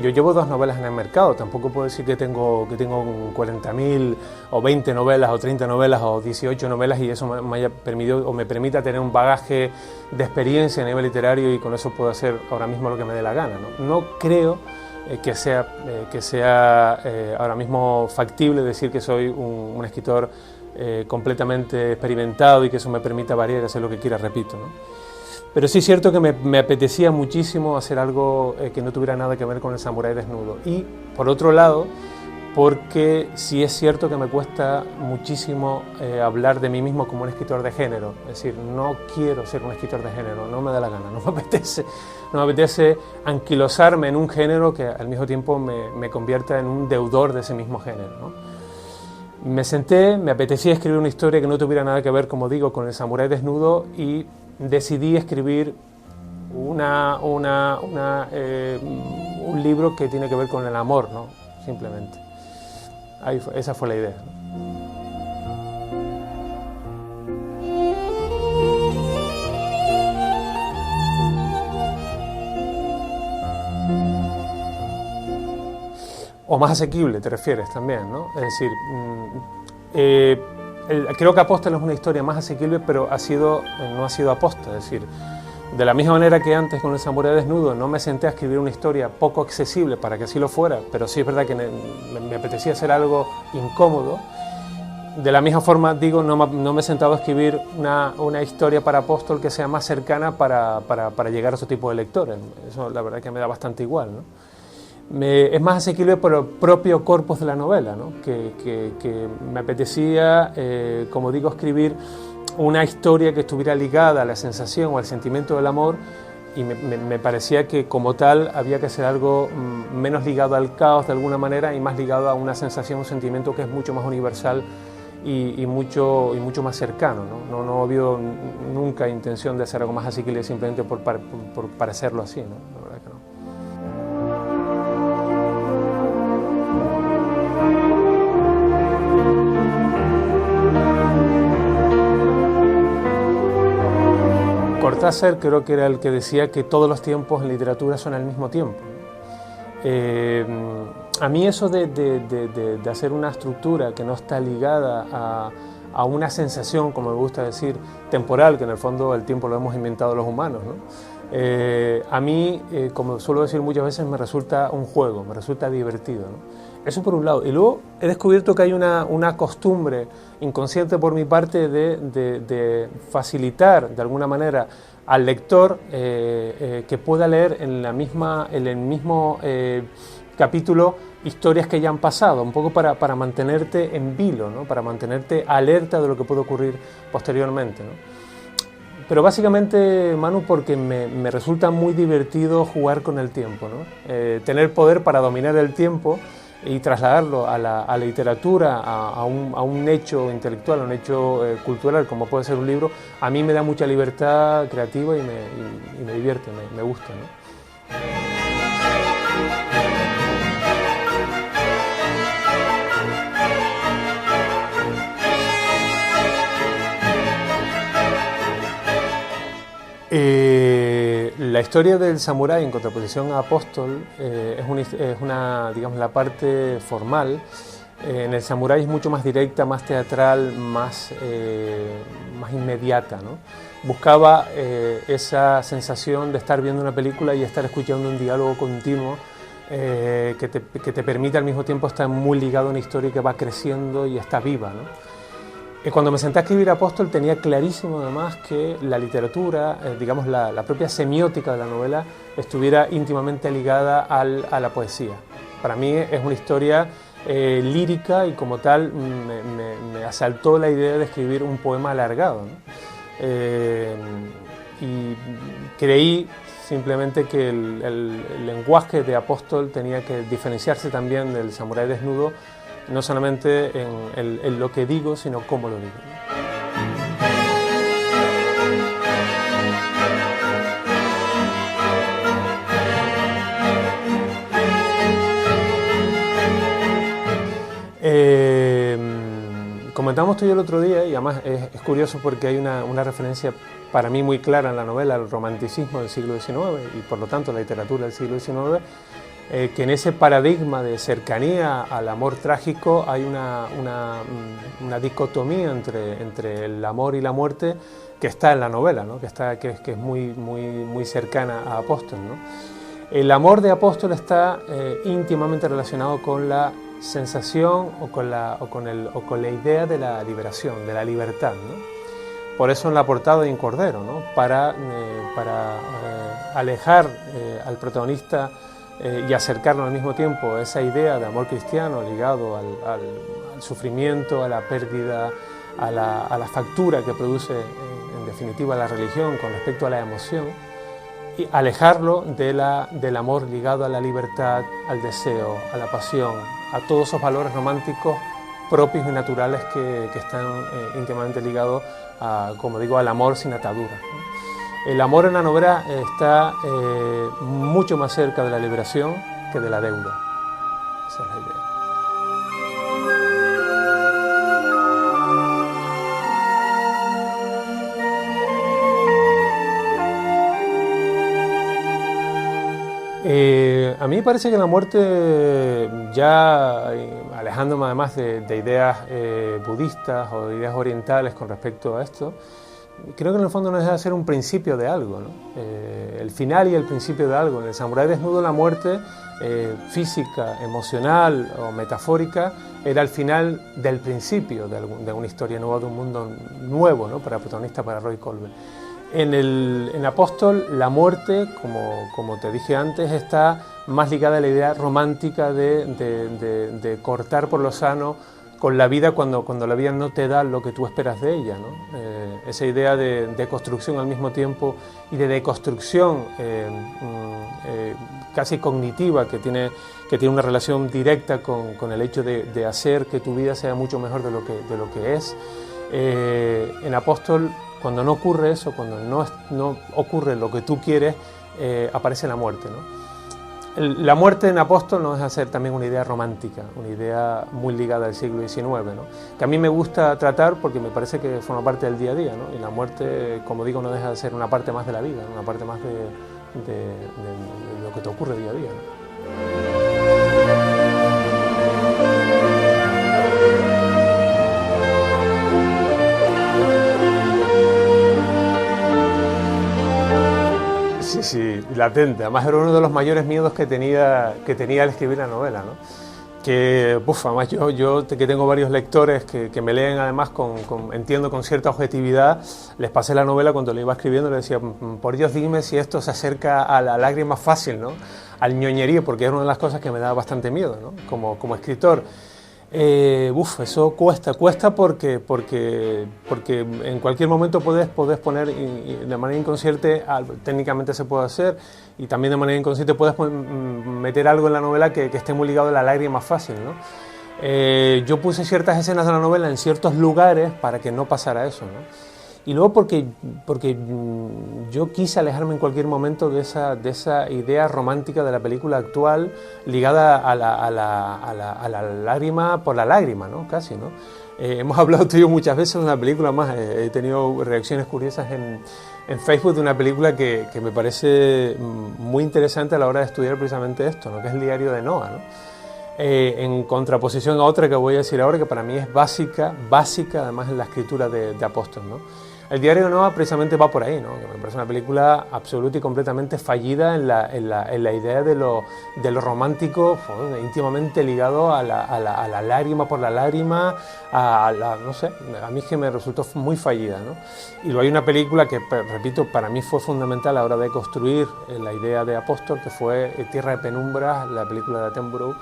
yo llevo 2 novelas en el mercado, tampoco puedo decir que tengo 40.000 o 20 novelas o 30 novelas o 18 novelas y eso me haya permitido o me permita tener un bagaje de experiencia a nivel literario y con eso puedo hacer ahora mismo lo que me dé la gana, ¿no? No creo que sea ahora mismo factible decir que soy un escritor completamente experimentado y que eso me permita variar y hacer lo que quiera, repito, ¿no? Pero sí es cierto que me apetecía muchísimo hacer algo que no tuviera nada que ver con el samurái desnudo. Y por otro lado, porque sí es cierto que me cuesta muchísimo hablar de mí mismo como un escritor de género. Es decir, no quiero ser un escritor de género, no me da la gana, no me apetece anquilosarme en un género que al mismo tiempo me convierta en un deudor de ese mismo género, ¿no? Me senté, me apetecía escribir una historia que no tuviera nada que ver, como digo, con el samurái desnudo y decidí escribir un libro que tiene que ver con el amor, ¿no? Simplemente. Esa fue la idea, ¿no? O más asequible, te refieres también, ¿no? Es decir, creo que Apóstol es una historia más asequible, pero no ha sido aposta. Es decir, de la misma manera que antes con el samurái desnudo no me senté a escribir una historia poco accesible para que así lo fuera, pero sí es verdad que me apetecía hacer algo incómodo. De la misma forma, digo, no me he sentado a escribir una historia para Apóstol que sea más cercana para llegar a otro tipo de lectores. Eso la verdad que me da bastante igual, ¿no? Es más asequible por el propio corpus de la novela, ¿no? que me apetecía, como digo, escribir una historia que estuviera ligada a la sensación o al sentimiento del amor y me parecía que como tal había que hacer algo menos ligado al caos de alguna manera y más ligado a una sensación, un sentimiento que es mucho más universal y mucho más cercano, ¿no? No ha habido nunca intención de hacer algo más asequible simplemente por parecerlo así, ¿no? La verdad que no. Cortázar creo que era el que decía que todos los tiempos en literatura son al mismo tiempo. A mí eso de hacer una estructura que no está ligada a una sensación, como me gusta decir, temporal, que en el fondo el tiempo lo hemos inventado los humanos, ¿no? A mí, como suelo decir muchas veces, me resulta un juego, me resulta divertido, ¿no? Eso por un lado. Y luego he descubierto que hay una costumbre inconsciente por mi parte de facilitar de alguna manera al lector que pueda leer en el mismo capítulo historias que ya han pasado, un poco para mantenerte en vilo, ¿no? Para mantenerte alerta de lo que puede ocurrir posteriormente, ¿no? Pero básicamente, Manu, porque me resulta muy divertido jugar con el tiempo, ¿no? Tener poder para dominar el tiempo y trasladarlo a la literatura, a un hecho intelectual, a un hecho cultural, como puede ser un libro, a mí me da mucha libertad creativa y me divierte, me gusta, ¿no? La historia del samurái en contraposición a Apóstol es una, digamos, la parte formal. En el samurái es mucho más directa, más teatral, más inmediata, ¿no? Buscaba esa sensación de estar viendo una película y estar escuchando un diálogo continuo que te permite al mismo tiempo estar muy ligado a una historia que va creciendo y está viva, ¿no? Cuando me senté a escribir Apóstol tenía clarísimo además que la literatura, digamos la propia semiótica de la novela, estuviera íntimamente ligada a la poesía. Para mí es una historia lírica y como tal me asaltó la idea de escribir un poema alargado, ¿no? Y creí simplemente que el lenguaje de Apóstol tenía que diferenciarse también del samurái desnudo, no solamente en lo que digo, sino cómo lo digo. Comentamos tú y yo el otro día, y además es curioso porque hay una referencia para mí muy clara en la novela al romanticismo del siglo XIX y por lo tanto la literatura del siglo XIX. que en ese paradigma de cercanía al amor trágico hay una dicotomía entre el amor y la muerte que está en la novela, ¿no? que es muy cercana a Apóstol, ¿no? El amor de Apóstol está íntimamente relacionado con la sensación o con la idea de la liberación, de la libertad, ¿no? Por eso en la portada hay un cordero, ¿no? Para alejar al protagonista y acercarlo al mismo tiempo a esa idea de amor cristiano ligado al sufrimiento, a la pérdida, a la factura que produce en definitiva la religión con respecto a la emoción, y alejarlo del amor ligado a la libertad, al deseo, a la pasión, a todos esos valores románticos propios y naturales que están íntimamente ligados como digo, al amor sin ataduras, ¿no? El amor en la novela está mucho más cerca de la liberación que de la deuda. Esa es la idea. A mí me parece que la muerte, ya alejándome además de ideas budistas o de ideas orientales con respecto a esto, creo que en el fondo no deja de ser un principio de algo, ¿no? El final y el principio de algo. En el Samurái Desnudo la muerte física, emocional o metafórica era el final del principio de una historia nueva, de un mundo nuevo, ¿no? Para el protagonista, para Roy Colvin. En Apóstol la muerte, como te dije antes, está más ligada a la idea romántica de cortar por lo sano con la vida cuando la vida no te da lo que tú esperas de ella, ¿no? Esa idea de construcción al mismo tiempo y de deconstrucción casi cognitiva que tiene una relación directa con el hecho de hacer que tu vida sea mucho mejor de lo que es. En Apóstol, cuando no ocurre eso, cuando no ocurre lo que tú quieres, aparece la muerte, ¿no? La muerte en Apóstol no deja de ser también una idea romántica, una idea muy ligada al siglo XIX, ¿no? Que a mí me gusta tratar porque me parece que forma parte del día a día, ¿no? Y la muerte, como digo, no deja de ser una parte más de la vida, ¿no? Una parte más de lo que te ocurre día a día, ¿no? Sí, latente. Además era uno de los mayores miedos que tenía al escribir la novela, ¿no? Que, además yo que tengo varios lectores que me leen además entiendo con cierta objetividad, les pasé la novela cuando la iba escribiendo, les decía, por Dios dime si esto se acerca a la lágrima fácil, ¿no? Al ñoñerío, porque era una de las cosas que me daba bastante miedo, ¿no? Como escritor. Eso cuesta porque en cualquier momento puedes poner de manera inconsciente, técnicamente se puede hacer, y también de manera inconsciente puedes meter algo en la novela que esté muy ligado a la lágrima fácil, ¿no? Yo puse ciertas escenas de la novela en ciertos lugares para que no pasara eso, ¿no? Y luego porque yo quise alejarme en cualquier momento de esa idea romántica de la película actual ligada a la lágrima por la lágrima, ¿no? Casi, ¿no? Hemos hablado tú y yo muchas veces de una película más, he tenido reacciones curiosas en Facebook de una película que me parece muy interesante a la hora de estudiar precisamente esto, ¿no? Que es El diario de Noah, ¿no? En contraposición a otra que voy a decir ahora, que para mí es básica además en la escritura de Apóstol, ¿no? El diario de Noah precisamente va por ahí, ¿no? Que me parece una película absoluta y completamente fallida en la idea de lo romántico, íntimamente ligado a la lágrima por la lágrima, no sé, a mí es que me resultó muy fallida, ¿no? Y luego hay una película que, repito, para mí fue fundamental a la hora de construir la idea de Apóstol, que fue Tierra de Penumbras, la película de Attenborough,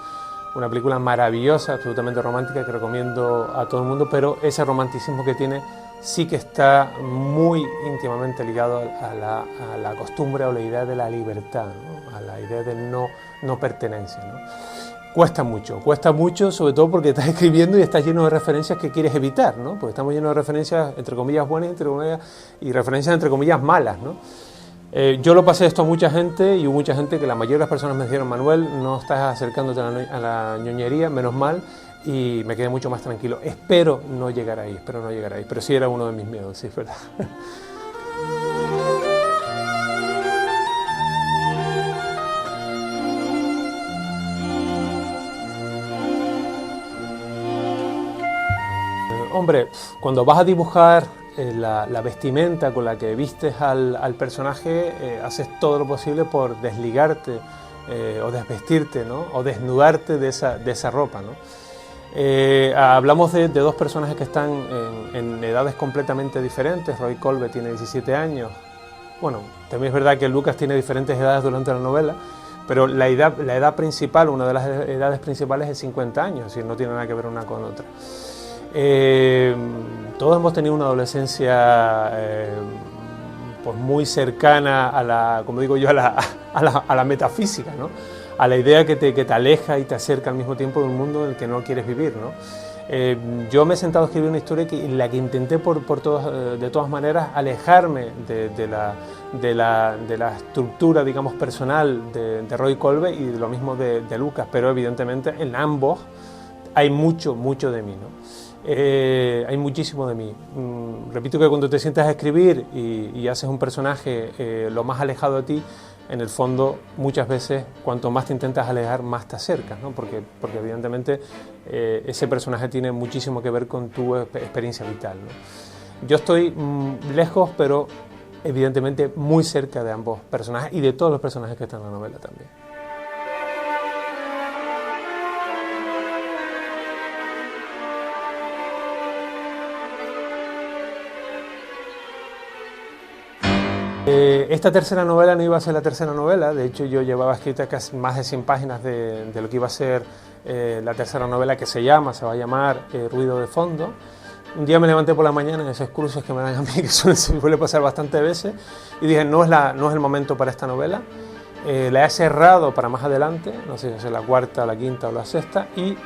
una película maravillosa, absolutamente romántica, que recomiendo a todo el mundo, pero ese romanticismo que tiene sí que está muy íntimamente ligado a la costumbre o la idea de la libertad, ¿no? A la idea de no pertenencia, ¿no? Cuesta mucho, sobre todo porque estás escribiendo y estás lleno de referencias que quieres evitar, ¿no? Porque estamos llenos de referencias, entre comillas, buenas y referencias, entre comillas, malas, ¿no? Yo lo pasé esto a mucha gente y hubo mucha gente que la mayoría de las personas me dijeron, Manuel, no estás acercándote a la ñoñería, menos mal, y me quedé mucho más tranquilo. Espero no llegar ahí, pero sí era uno de mis miedos, sí, es verdad. Hombre, cuando vas a dibujar la vestimenta con la que vistes al personaje, haces todo lo posible por desligarte o desvestirte, ¿no? O desnudarte de esa ropa, ¿no? Hablamos de dos personajes que están en edades completamente diferentes. Roy Colby tiene 17 años. Bueno, también es verdad que Lucas tiene diferentes edades durante la novela, pero la edad principal, una de las edades principales es 50 años, es decir, no tiene nada que ver una con otra. Todos hemos tenido una adolescencia pues muy cercana a la, como digo yo, a la metafísica, ¿no? A la idea que te aleja y te acerca al mismo tiempo de un mundo en el que no quieres vivir, ¿no? Yo me he sentado a escribir una historia en la que intenté de todas maneras alejarme de la estructura, digamos, personal de Roy Colby y de lo mismo de Lucas, pero evidentemente en ambos hay mucho de mí, ¿no? Hay muchísimo de mí. Repito que cuando te sientas a escribir y haces un personaje lo más alejado de ti, en el fondo muchas veces cuanto más te intentas alejar, más te acercas, ¿no? Porque evidentemente ese personaje tiene muchísimo que ver con tu experiencia vital, ¿no? Yo estoy lejos, pero evidentemente muy cerca de ambos personajes y de todos los personajes que están en la novela también. Esta tercera novela no iba a ser la tercera novela, de hecho yo llevaba escritas casi más de 100 páginas de lo que iba a ser la tercera novela, que se va a llamar Ruido de fondo. Un día me levanté por la mañana en esos cruces que me dan a mí, que suele pasar bastantes veces, y dije, no es el momento para esta novela. La he cerrado para más adelante, no sé si es la cuarta, la quinta o la sexta, y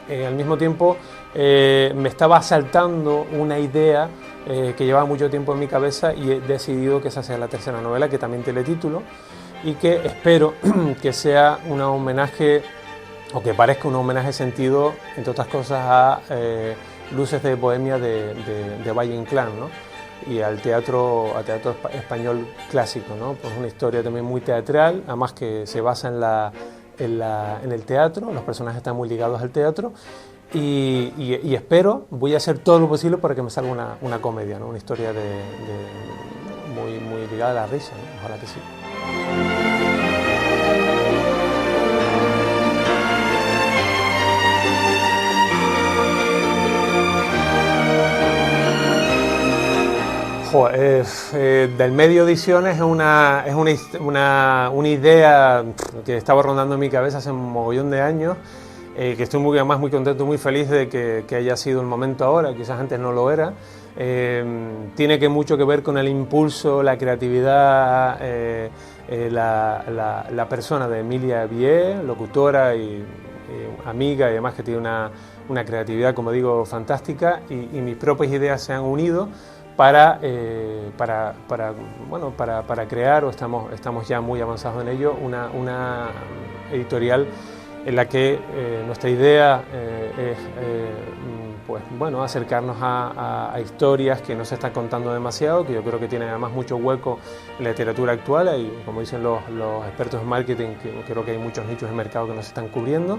al mismo tiempo me estaba asaltando una idea que llevaba mucho tiempo en mi cabeza, y he decidido que esa sea la tercera novela, que también tiene título, y que espero que sea un homenaje, o que parezca un homenaje sentido, entre otras cosas, a Luces de Bohemia de Valle Inclán, ¿no? Y al teatro español clásico, ¿no? Pues una historia también muy teatral, además que se basa en el teatro, los personajes están muy ligados al teatro, y espero, voy a hacer todo lo posible para que me salga una comedia, ¿no? Una historia muy ligada a la risa, ¿no? Ojalá que sí. Del Medio Ediciones es una idea que estaba rondando en mi cabeza hace un mogollón de años, que estoy además muy contento, muy feliz de que haya sido el momento ahora, quizás antes no lo era. Tiene mucho que ver con el impulso, la creatividad, la persona de Emilia Vié, locutora y amiga, y además que tiene una creatividad, como digo, fantástica, y mis propias ideas se han unido para crear, o estamos ya muy avanzados en ello, una editorial en la que nuestra idea es acercarnos a historias que no se están contando demasiado, que yo creo que tienen además mucho hueco en la literatura actual, y como dicen los expertos en marketing, que creo que hay muchos nichos de mercado que no se están cubriendo.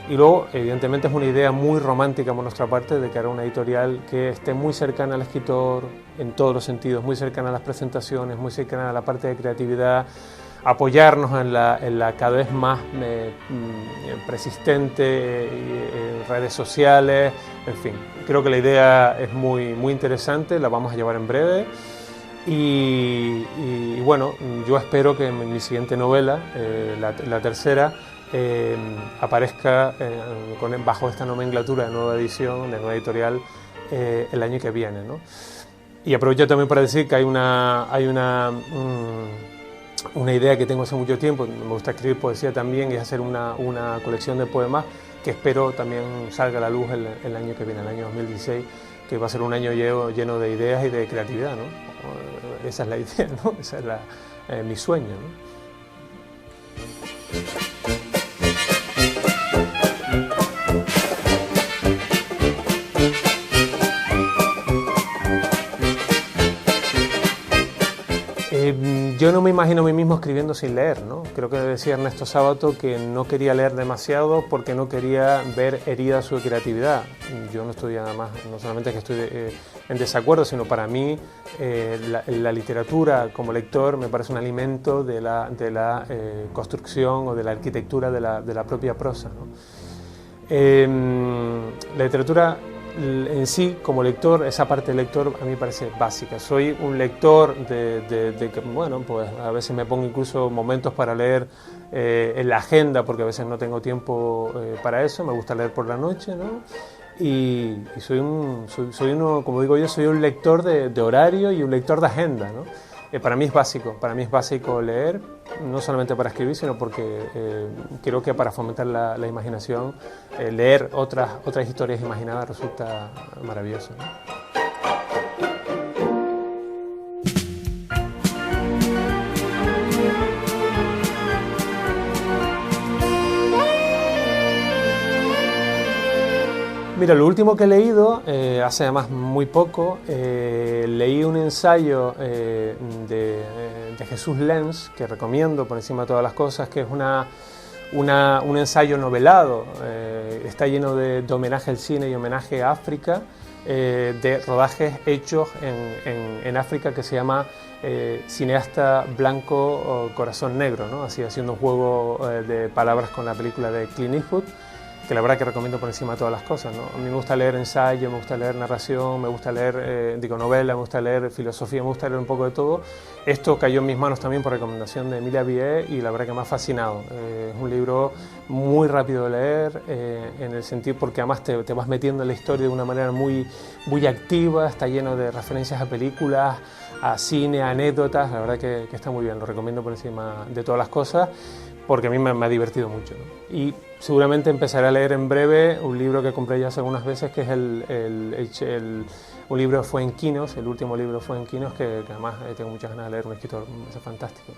Y luego, evidentemente, es una idea muy romántica por nuestra parte de crear una editorial que esté muy cercana al escritor en todos los sentidos, muy cercana a las presentaciones, muy cercana a la parte de creatividad, apoyarnos en la cada vez más persistente redes sociales, en fin. Creo que la idea es muy interesante, la vamos a llevar en breve. Y bueno, yo espero que en mi siguiente novela, la tercera, aparezca bajo esta nomenclatura de nueva edición, de nueva editorial, el año que viene, ¿no? Y aprovecho también para decir que hay una idea que tengo hace mucho tiempo, me gusta escribir poesía también, y es hacer una colección de poemas que espero también salga a la luz el año que viene, el año 2016, que va a ser un año lleno de ideas y de creatividad, ¿no? Esa es la idea, ¿no? Esa es mi sueño, ¿no? Yo no me imagino a mí mismo escribiendo sin leer, ¿no? Creo que decía Ernesto Sábato que no quería leer demasiado porque no quería ver herida su creatividad. Yo no estoy además, no solamente que estoy en desacuerdo, sino para mí la literatura como lector me parece un alimento de la construcción o de la arquitectura de la propia prosa, ¿no? La literatura en sí, como lector, esa parte de lector a mí me parece básica. Soy un lector de que, bueno, pues a veces me pongo incluso momentos para leer en la agenda, porque a veces no tengo tiempo para eso, me gusta leer por la noche, ¿no? Y soy uno, como digo yo, soy un lector de horario y un lector de agenda, ¿no? Para mí es básico leer, no solamente para escribir, sino porque creo que para fomentar la imaginación, leer otras historias imaginadas resulta maravilloso, ¿no? Mira, lo último que he leído, hace además muy poco, leí un ensayo de Jesús Lenz, que recomiendo por encima de todas las cosas, que es un ensayo novelado, está lleno de homenaje al cine y homenaje a África, de rodajes hechos en África, que se llama Cineasta Blanco o Corazón Negro, ¿no? Así, haciendo un juego de palabras con la película de Clint Eastwood, que la verdad que recomiendo por encima de todas las cosas, ¿no? A mí me gusta leer ensayo, me gusta leer narración, me gusta leer novela, me gusta leer filosofía, me gusta leer un poco de todo. Esto cayó en mis manos también por recomendación de Emilia Vié y la verdad que me ha fascinado. Es un libro muy rápido de leer, en el sentido porque además te vas metiendo en la historia de una manera muy activa, está lleno de referencias a películas, a cine, a anécdotas, la verdad que está muy bien, lo recomiendo por encima de todas las cosas, porque a mí me ha divertido mucho, ¿no? Y seguramente empezaré a leer en breve un libro que compré ya hace algunas veces, que es un libro de Fuenquinos, el último libro de Fuenquinos, que además tengo muchas ganas de leer, un escritor fantástico.